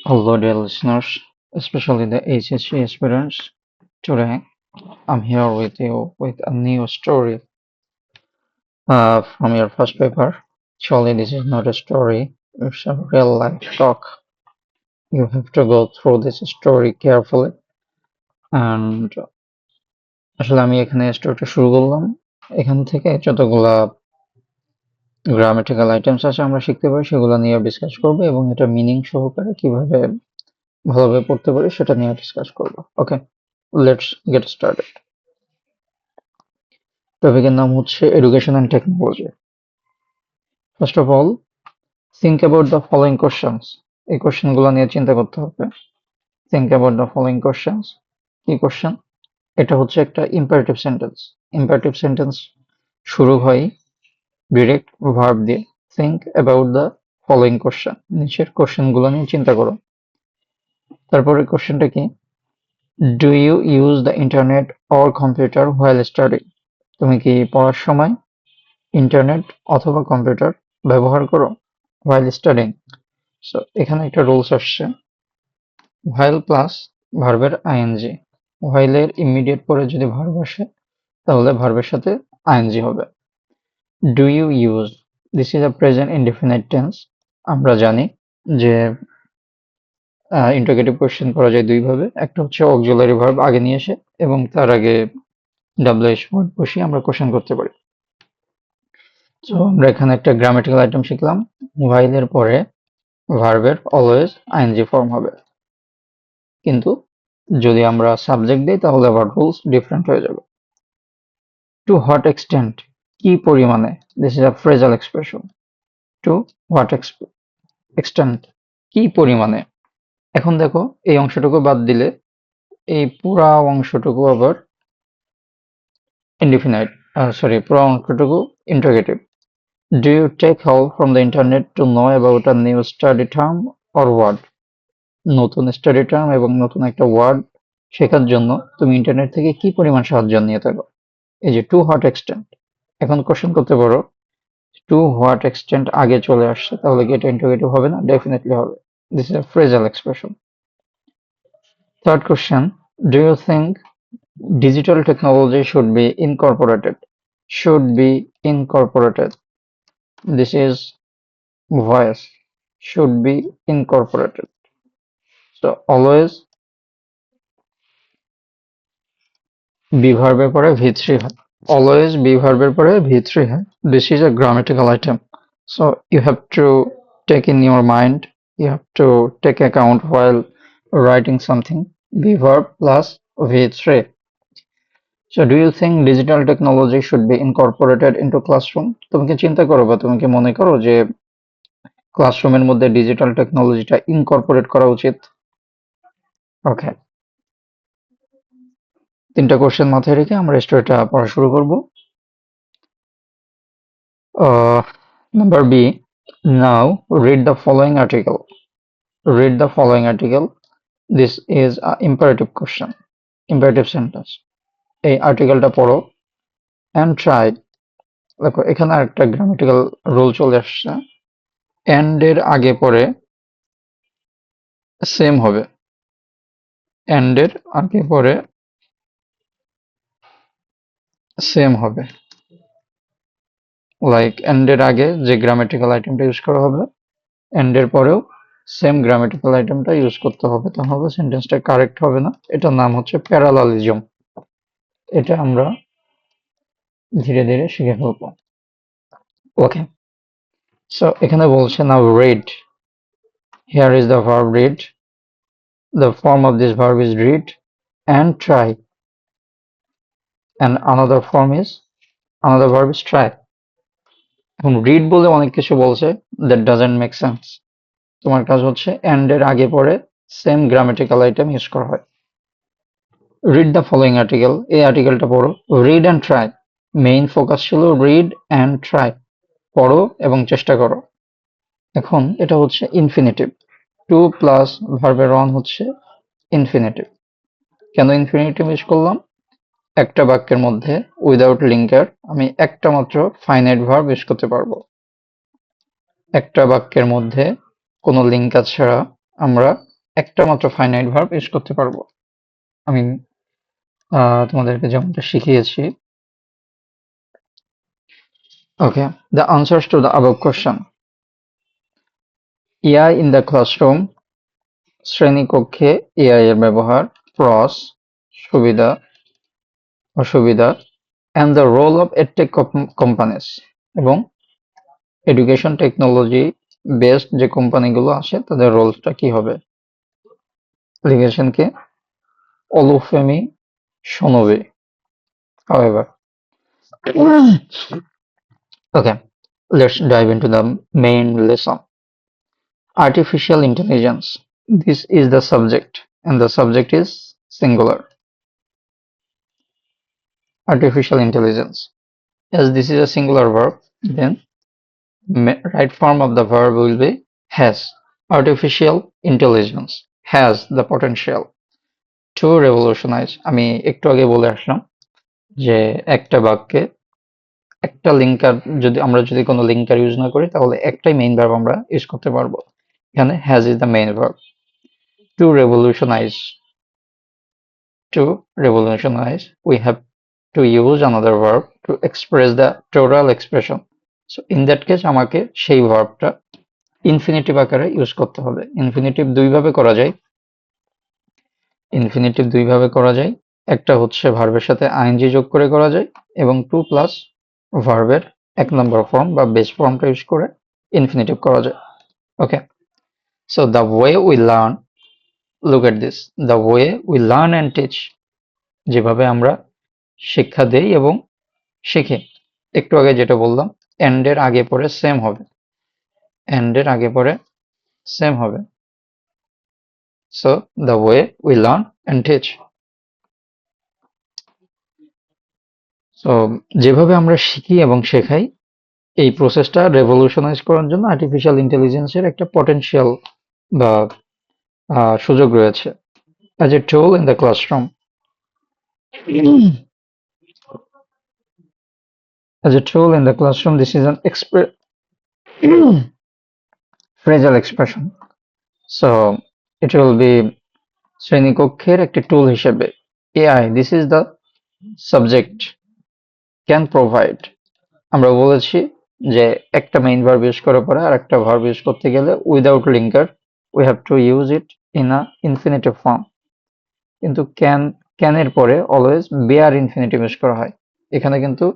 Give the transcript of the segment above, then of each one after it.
Hello, dear listeners, especially the HSC aspirants. Today, I'm here with you with a new story from your first paper. Surely, this is not a story, it's a real life talk. You have to go through this story carefully. And আসলে আমি এখানে স্টোরিটা শুরু করলাম। এখান থেকে যতগুলা grammatical items আছে আমরা শিখতে পারি সেগুলো নিয়ে ডিসকাস করবো এবং এটা মিনিং সহকারে কিভাবে ভালোভাবে পড়তে পারি সেটা নিয়ে ডিসকাস করবো। Okay, let's get started. টপিকের নাম হচ্ছে education and technology. First of all, think about the following questions. এই কোশ্চেনগুলো নিয়ে চিন্তা করতে হবে। Think about the following questions. কি কোশ্চেন? এটা হচ্ছে একটা ইম্পারেটিভ সেন্টেন্স। ইম্পারেটিভ সেন্টেন্স শুরু হয় ডিরেক্ট ভার্ব দিয়ে। Think about the following question, নিচের কোশ্চেনগুলো নিয়ে চিন্তা করো। তারপরে কোশ্চেনটা কি? Do you use the internet or computer while studying? তুমি কি পড়ার সময় ইন্টারনেট অথবা কম্পিউটার ব্যবহার করো while studying? সো এখানে একটা রুলস আসছে, while প্লাস ভার্বের আইএনজি। while এর ইমিডিয়েট পরে যদি ভার্ব আসে তাহলে ভার্বের সাথে আইএনজি হবে। Do you use, this is a present indefinite tense. আমরা জানি যে ইন্টারোগেটিভ কোশ্চেন করা যায় দুই ভাবে, একটা হচ্ছে অক্সিলারি ভার্ব আগে নিয়ে এসে এবং তার আগে ডাব্লিউএইচ ওয়ার্ড বসিয়ে আমরা কোশ্চেন করতে পারি। তো আমরা এখানে একটা গ্রামাটিক্যাল আইটেম শিখলাম, while এর পরে ভার্বের অলওয়েজ আইএনজি ফর্ম হবে, কিন্তু যদি আমরা সাবজেক্ট দিই তাহলে আবার রুলস ডিফারেন্ট হয়ে যাবে। টু হোয়াট এক্সটেন্ট, কি পরিমাণে, this is a phrasal expression. To what extent, কি পরিমাণে। এখন দেখো এই অংশটুকু বাদ দিলে এই পুরা অংশটুকু আবার ইনডিফিনাইট, সরি, পুরা অংশটুকু interrogative. Do you take help from the internet to know about a new study term or word? নতুন স্টাডি টার্ম এবং নতুন একটা ওয়ার্ড শেখার জন্য তুমি ইন্টারনেট থেকে কি পরিমাণ সাহায্য নিয়ে থাকো? এই যে টু হোয়াট এক্সটেন্ট। এখন কোশ্চেন করতে পারো, টু হোয়াট এক্সটেন্ট আগে চলে আসছে তাহলে কি এটা ইন্টারোগেটিভ হবে না? ডেফিনেটলি হবে। This is a phrasal expression. Third question, do you think digital technology should be incorporated? Should be incorporated, this is voice, should be incorporated. So always be ভার্বের পরে ভি থ্রি হয়, always be verb এর পরে V3 হয়. This is a grammatical item. So you have to take in your mind, you have to take account while writing something. Be verb plus V3. So do you think digital technology should be incorporated into classroom? তুমি কি চিন্তা করো বা তুমি কি মনে করো যে ক্লাসরুমের মধ্যে ডিজিটাল টেকনোলজিটা ইনকর্পোরেট করা উচিত? ওকে, তিনটা কোশ্চেন মাথায় রেখে আমরা স্টোরিটা পড়া শুরু করব। Number B. Now read the following article. Read the following article. This is a imperative question, imperative sentence. এই আর্টিকেলটা পড়ো and try. দেখো এখানে একটা গ্রামাটিক্যাল রুল চলে আসছে, and এর আগে পরে সেম হবে, and এর আগে পরে সেম হবে, লাইক and এর আগে যে গ্রামাটিক্যাল আইটেমটা ইউজ করা হবে and এর পরেও সেম গ্রামাটিক্যাল আইটেমটা ইউজ করতে হবে, তাহলে সেন্টেন্সটা কারেক্ট হবে না। এটার নাম হচ্ছে প্যারালালিজম। এটা আমরা ধীরে ধীরে শিখে ফেলবো। ওকে, সো এখানে বলছে নাও read. Here is the verb read. The form of this verb is read and try, and another verb is try. এখন read বলে অনেক কিছু বলছে, that doesn't make sense. তোমার কাজ হচ্ছে and এর আগে পরে সেম গ্রামাটিক্যাল আইটেম ইউজ করা হয়। read the following article, এই আর্টিকেলটা পড়ো। read and try, main focus ছিল read and try, পড়ো এবং চেষ্টা করো। এখন এটা হচ্ছে ইনফিনিটিভ, টু প্লাস ভার্বের অন হচ্ছে ইনফিনিটিভ। কেন ইনফিনিটিভ ইউজ করলাম? একটা বাক্যের মধ্যে উইদাউট লিঙ্কার আমি একটা মাত্র ফাইনাইট ভার্ব ইউজ করতে পারবো। একটা বাক্যের মধ্যে কোনো লিঙ্কার ছাড়া আমরা একটা মাত্র ফাইনাইট ভার্ব ইউজ করতে পারবো। আমি তোমাদেরকে যেমনটা শিখিয়েছি। ওকে, the answers to the above question. AI in the classroom, শ্রেণীকক্ষে AI এর ব্যবহার, pros, সুবিধা অসুবিধা, and the role of edtech companies, এবং এডুকেশন টেকনোলজি বেসড যে কোম্পানিগুলো আসে তাদের রোলটা কি হবে। লিখেছেন কে? অলুফেমি সোনোবে। However, okay, let's dive into the main lesson. Artificial intelligence. This is the subject, and the subject is singular. Artificial intelligence. As this is a singular verb, then right form of the verb will be has. Artificial intelligence has the potential to revolutionize. আমি একটু আগে বলে আসলাম যে একটা বাক্যে একটা linker, যদি কোনো লিঙ্কার ইউজ না করি তাহলে একটাই মেইন ভার্ব আমরা ইউজ করতে পারবো। এখানে has is the main verb. To revolutionize, to revolutionize, we have to use another verb to express the total expression. So in that case আমাকে সেই ভার্বটা ইনফিনিটিভ আকারে ইউজ করতে হবে। ইনফিনিটিভ দুই ভাবে করা যায়। একটা হচ্ছে ভার্বের সাথে আইএনজি যোগ করে করা যায়, এবং টু প্লাস ভার্বের এক নম্বর ফর্ম বা বেস ফর্মটা ইউজ করে ইনফিনিটিভ করা যায়। Okay, so the way we learn, look at this, the way we learn and teach, যেভাবে আমরা শিক্ষা দেই এবং শিখি। একটু আগে যেটা বললাম, এন্ড এর আগে পরে সেম হবে, এন্ড এর আগে পরে সেম হবে। So the way we learn and teach. So যেভাবে আমরা শিখি এবং শেখাই, এই প্রসেসটা রেভলিউশনাইজ করার জন্য আর্টিফিশিয়াল ইন্টেলিজেন্সের একটা পটেনশিয়াল বা সুযোগ রয়েছে। As a tool in the classroom, as a tool in the classroom, this is an phrasal expression. So it will be শ্রেণীকক্ষের একটি টুল হিসেবে। AI, this is the subject, can provide, আমরা বলেছি যে একটা মেইন ভার্ব ইউজ করার পরে আর একটা verb use করতে গেলে without linker we have to use it in a infinitive form. কিন্তু ক্যান এর পরে অলওয়েজ বেয়ার ইনফিনিটিভ ইউজ করা হয়। এখানে কিন্তু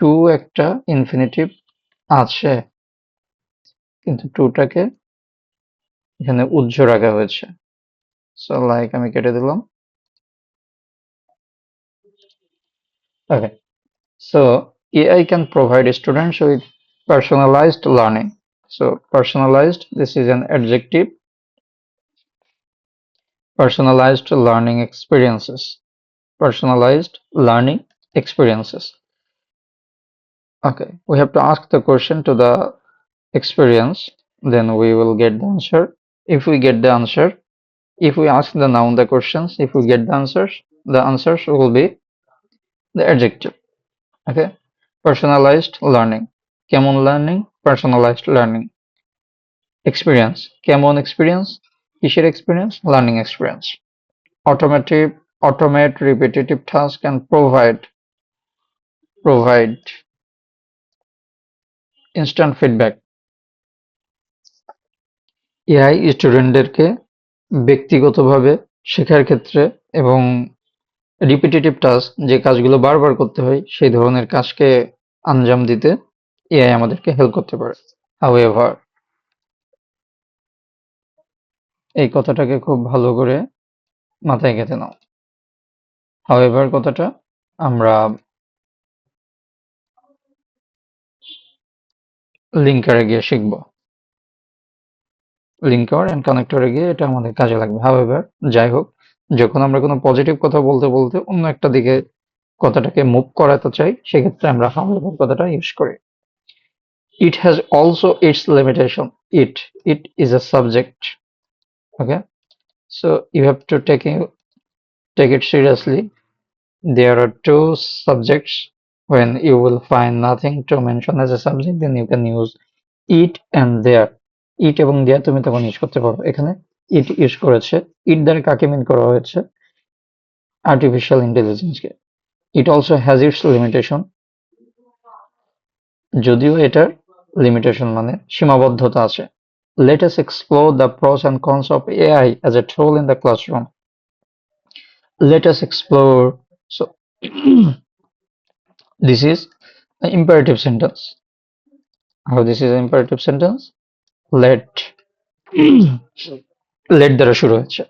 টু একটা ইনফিনিটিভ আছে, কিন্তু টুটাকে এখানে উজ্জ্ব রাখা হয়েছে। সো লাইক আমি কেটে দিলাম। ওকে, so AI can provide students with personalized learning. So personalized, this is an adjective, personalized learning experiences. Personalized learning experiences. Okay, we have to ask the question to the experience, then we will get the answer. If we get the answer, if we ask the noun the questions, if we get the answers will be the adjective. Okay, personalized learning, কেমন learning, personalized learning, experience, কেমন experience, কিসের experience, learning experience, automate repetitive task and provide instant feedback. AI স্টুডেন্টদেরকে ব্যক্তিগতভাবে শেখার ক্ষেত্রে এবং repetitive task, যে কাজগুলো বারবার করতে হয় সেই ধরনের কাজকে আঞ্জাম দিতে এআই আমাদেরকে হেল্প করতে পারে। হাউএভার, এই কথাটাকে খুব ভালো করে মাথায় গেঁথে নাও। হাউএভার কথাটা আমরা লিঙ্কারে গিয়ে শিখব। লিঙ্কার এন্ড কানেক্টরে গিয়ে এটা আমাদের কাজে লাগবে। হাউএভার, যাই হোক, যখন আমরা কোনো পজিটিভ কথা বলতে বলতে অন্য একটা দিকে কথাটাকে মুভ করাতে চাই, সেক্ষেত্রে আমরা হাউএভার কথাটা ইউজ করি। It has also its limitation. It is a subject. Okay, so you have to take it seriously. There are two subjects. When you will find nothing to mention as a subject, then you can use it and there. It এবং there তুমি তখন use করতে পারো। এখানে it use করেছে। ইট দ্বারা কাকে mean করা হয়েছে? আর্টিফিশিয়াল ইন্টেলিজেন্সকে। It also has its limitation, যদিও এটার লিমিটেশন মানে সীমাবদ্ধতা আছে। Let us explore the pros and cons of AI as a tool in the classroom. Let us explore. So, this is an imperative sentence. How this is an imperative sentence? Let let দ্বারা শুরু হচ্ছে।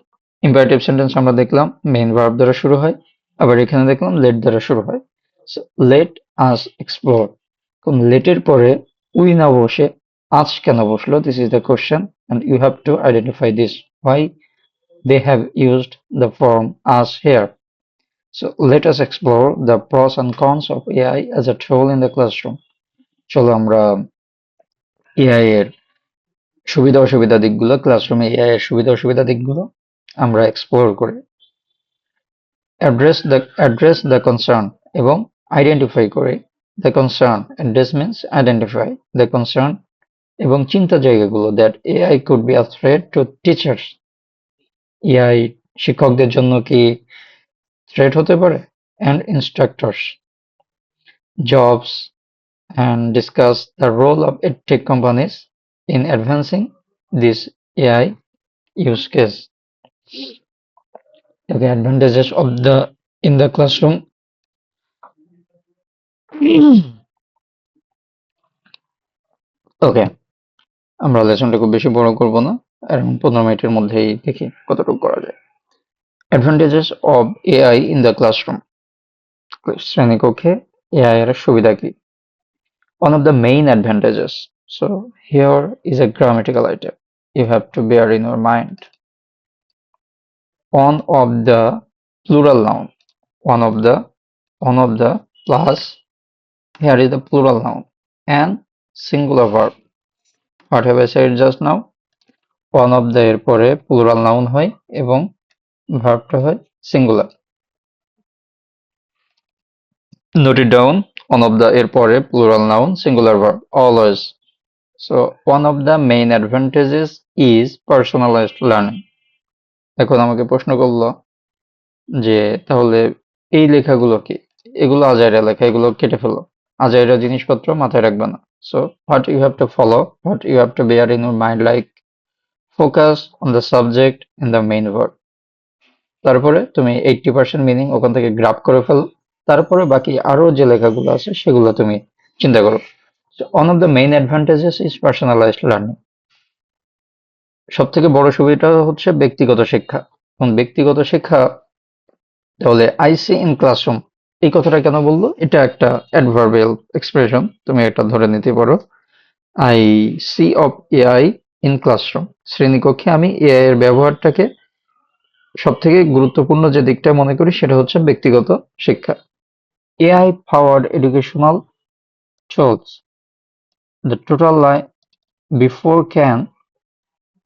Imperative sentence আমরা দেখলাম main verb দ্বারা শুরু হয়, আবার এখানে দেখলাম লেট দ্বারা শুরু হয়। So let us explore. লেটের পরে উই না বসে আজ কেন বসলো? This is the question and you have to identify this, why they have used the form as here. So let us explore the pros and cons of AI as a tool in the classroom. চলো আমরা AI এর সুবিধা অসুবিধা দিকগুলো, ক্লাসরুমে AI এর সুবিধা অসুবিধা দিকগুলো আমরা এক্সপ্লোর করি। address the concern এবং আইডেন্টিফাই করে the concern. Address means identify the concern এবং চিন্তা জায়গাগুলো that AI could be a threat to teachers. AI শিক্ষকদের জন্য কি থ্রেট হতে পারে? and instructors jobs, and discuss the role of edtech companies in advancing this AI use case. The advantages of the in the classroom. ওকে, আমরা লেসনটা খুব বেশি বড় করব না, এরকম 15 মিনিটের মধ্যেই দেখি কতটুকু করা যায়। Advantages of AI in the classroom. শ্রেণীকক্ষে এআই এর সুবিধা কি? One of the main advantages. So here is a grammatical item you have to bear in your mind. One of the plural noun. One of the plus here is the plural noun and singular verb. What have I said just now? One of the এর পরে plural noun হয় এবং ভার্বটা হয় singular. Note it down. One of the এর পরে plural noun singular verb always. So one of the main advantages is personalized learning. এখন আমাকে প্রশ্ন করলো যে তাহলে এই লেখাগুলো কি? এগুলো আজাইরা লেখা, এগুলো কেটে ফেলো। আজাইরা জিনিসপত্র মাথায় রাখবে না। So what you have to follow, what you have to bear in your mind, like focus on the subject and the main verb. তারপরে তুমি 80% মিনিং ওখান থেকে গ্রাব করে ফেলো, তারপরে বাকি আরো যে লেখাগুলো আছে সেগুলো তুমি চিন্তা করো। So one of the main advantages is personalized learning. সব থেকে বড় সুবিধা হচ্ছে ব্যক্তিগত শিক্ষা। ব্যক্তিগত শিক্ষা, তাহলে আই সি ইন ক্লাসরুম এই কথাটা কেন বললো? এটা একটা অ্যাডভার্বিয়াল এক্সপ্রেশন, তুমি এটা ধরে নিতে পারো। I see of AI in classroom, শ্রেণীকক্ষে আমি এআই এর ব্যবহারটাকে সব থেকে গুরুত্বপূর্ণ যে দিকটা মনে করি সেটা হচ্ছে ব্যক্তিগত শিক্ষা। AI powered educational tools, the total line before can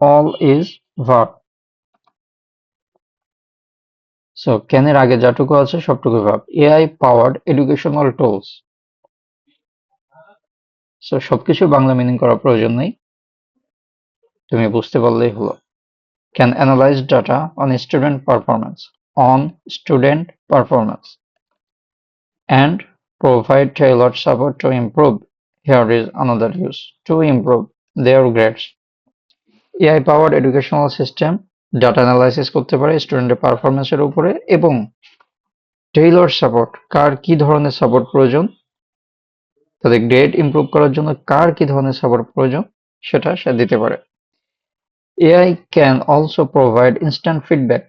all is verb. So ক্যানের আগে যাটুকু আছে সবটুকু ভার্ব। AI powered educational tools, so সবকিছু বাংলা মিনিং করার প্রয়োজন নেই, তুমি বুঝতে পারলেই হলো। Can analyze data on student performance and provide tailored support to improve. Here is another use, to improve their grades. AI powered educational system data analysis করতে পারে স্টুডেন্টের পারফরমেন্সের উপরে এবং টেইলর সাপোর্ট, কার কি ধরনের সাপোর্ট প্রয়োজন, তাদের গ্রেড ইমপ্রুভ করার জন্য কার কি ধরনের সাপোর্ট প্রয়োজন সেটা সে দিতে পারে। AI can also provide instant feedback.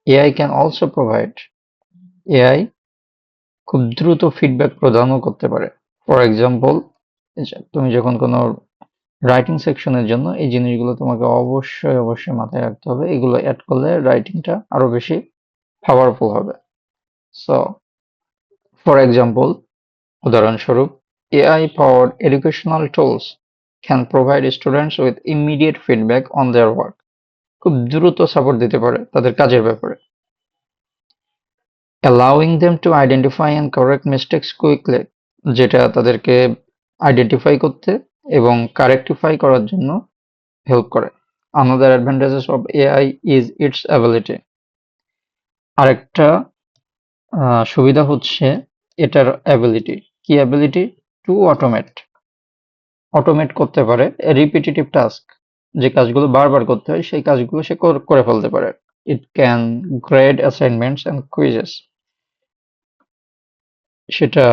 AI can also provide, AI খুব দ্রুত ফিডব্যাক প্রদানও করতে পারে। ফর এক্সাম্পল, তুমি যখন কোনো রাইটিং সেকশনের জন্য এই জিনিসগুলো তোমাকে অবশ্যই মাথায় রাখতে হবে, এগুলো অ্যাড করলে রাইটিংটা আরো বেশি পাওয়ারফুল হবে। সো ফর এক্সাম্পল, উদাহরণস্বরূপ, AI powered educational tools can provide students with immediate feedback on their work. খুব দ্রুত সাপোর্ট দিতে পারে তাদের কাজের ব্যাপারে। allowing them to identify and correct mistakes quickly, যেটা তাদেরকে আইডেন্টিফাই করতে এবং কারেক্টিফাই করার জন্য হেল্প করে। Another advantages of AI is its ability. আরেকটা সুবিধা হচ্ছে এটার অ্যাবিলিটি। কি অ্যাবিলিটি? টু অটোমেট করতে পারে রিপিটিটিভ টাস্ক, যে কাজগুলো বারবার করতে হয় সেই কাজগুলো সে করে ফেলতে পারে। It can grade assignments and quizzes, সেটা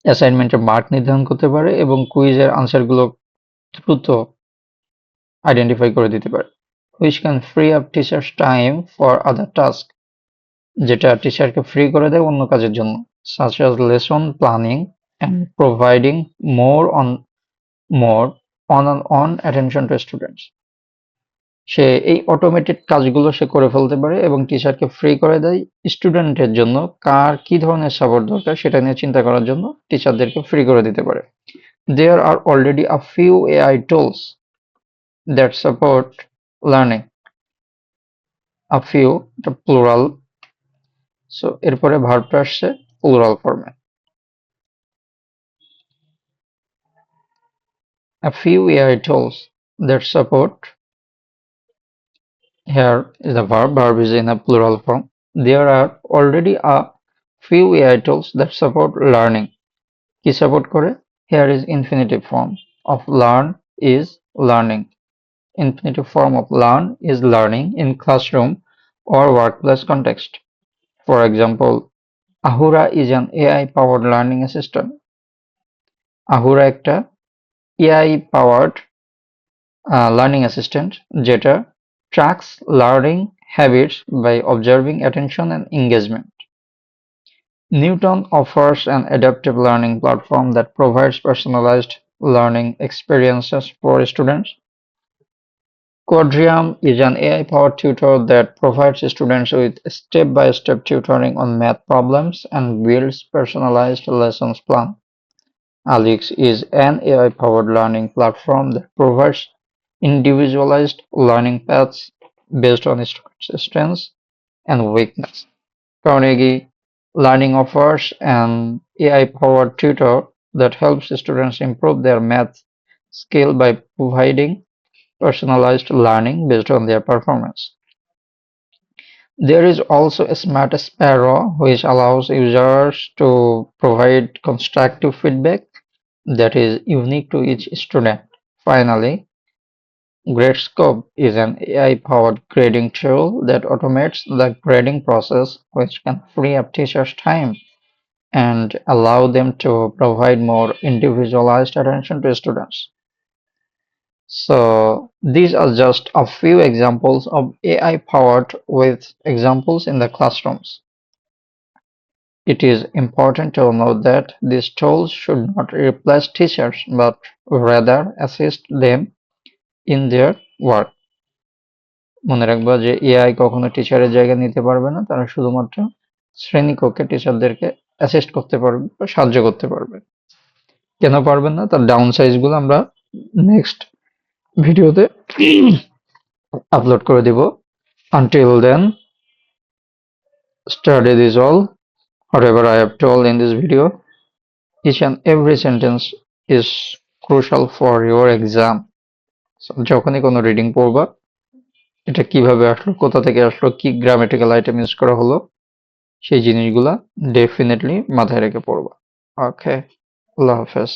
অ্যাসাইনমেন্টের মার্ক নির্ধারণ করতে পারে এবং কুইজের আনসারগুলো দ্রুত আইডেন্টিফাই করে দিতে পারে। Which can free up teachers time for other task, যেটা টিচারকে ফ্রি করে দেয় অন্য কাজের জন্য, such as lesson planning and providing more on attention to students. সে এই অটোমেটেড কাজগুলো সে করে ফেলতে পারে এবং টিচারকে ফ্রি করে দেয় স্টুডেন্টের জন্য কার কি ধরনের সাপোর্ট দরকার সেটা নিয়ে চিন্তা করার জন্য টিচারদেরকে ফ্রি করে দিতে পারে। There are already a few AI tools that support learning. A few, the plural, so এরপরে ভার্বটা আসছে প্লুরাল ফর্মে। A few AI tools that support, here is the verb is in a plural form. There are already a few AI tools that support learning. কি support করে? Here is infinitive form of learn is learning. Infinitive form of learn is learning in classroom or workplace context. For example, Ahura is an AI powered learning assistant. Ahura একটা AI powered learning assistant যেটা tracks learning habits by observing attention and engagement. Newton offers an adaptive learning platform that provides personalized learning experiences for students. Quadrium is an AI-powered tutor that provides students with step-by-step tutoring on math problems and builds personalized lessons plan. Alex is an AI-powered learning platform that provides individualized learning paths based on students' strengths and weakness. Carnegie Learning offers an AI-powered tutor that helps students improve their math skill by providing personalized learning based on their performance. There is also a Smart Sparrow, which allows users to provide constructive feedback that is unique to each student. Finally, Gradescope is an AI-powered grading tool that automates the grading process, which can free up teachers' time and allow them to provide more individualized attention to students. So these are just a few examples of AI powered with examples in the classrooms. It is important to note that these tools should not replace teachers but rather assist them in their work. মনে রাখবা যে AI কখনো টিচারের জায়গা নিতে পারবে না, তারা শুধুমাত্র শ্রেণীকক্ষে টিচারদেরকে অ্যাসিস্ট করতে পারবে বা সাহায্য করতে পারবে। কেন পারবেন না তার ডাউন সাইজ গুলো আমরা নেক্সট ভিডিওতে আপলোড করে দিব। Until then, study this all, whatever I have told in this video. Each and every sentence is crucial for your exam. So যখনই কোনো রিডিং পড়বা, এটা কিভাবে আসলো, কোথা থেকে আসলো, কি গ্রামাটিক্যাল আইটেম ইউজ করা হলো, সেই জিনিসগুলা ডেফিনেটলি মাথায় রেখে পড়বা। ওকে, আল্লাহ হাফেজ।